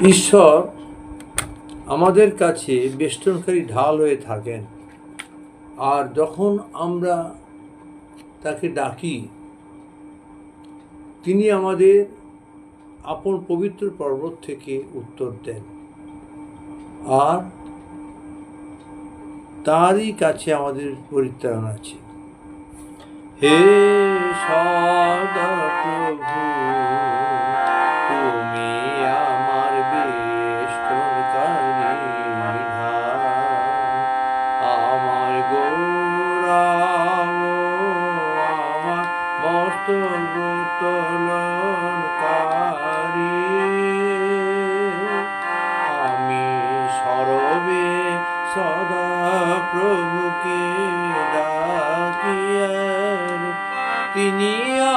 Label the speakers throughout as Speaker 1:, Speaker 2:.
Speaker 1: ঈশ্বর আমাদের কাছে বেষ্টনকারী ঢাল হয়ে থাকেন, আর যখন আমরা তাকে ডাকি তিনি আমাদের আপন পবিত্র পর্বত থেকে উত্তর দেন, আর তারই কাছে আমাদের পরিত্রাণ আছে। হে সদা প্রভু, তুমি আমার বেষ্টনকারী ঢাল, আমার গৌরব, আমার মস্তক উত্তোলনকারী। আমি সরবে সদা প্রভুকে ডাকি, আর তিনি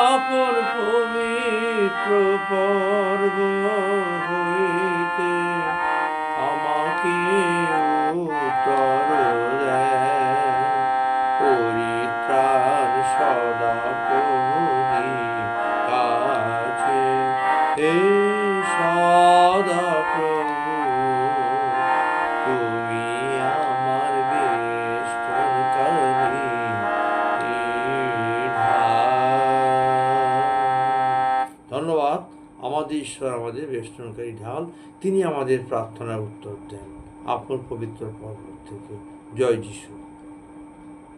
Speaker 1: আপন পবিত্র পর্বত হইতে আমাকে উত্তর দেন। পরিত্রাণ সদা প্রভুরই কাছে। হে সদা প্রভু, তুমি আমার বেষ্টনকারী ঢাল। ধন্যবাদ। আমাদের ঈশ্বর আমাদের বেষ্টনকারী ঢাল, তিনি আমাদের প্রার্থনার উত্তর দেন আপন পবিত্র পর্বত থেকে। জয় যিশু।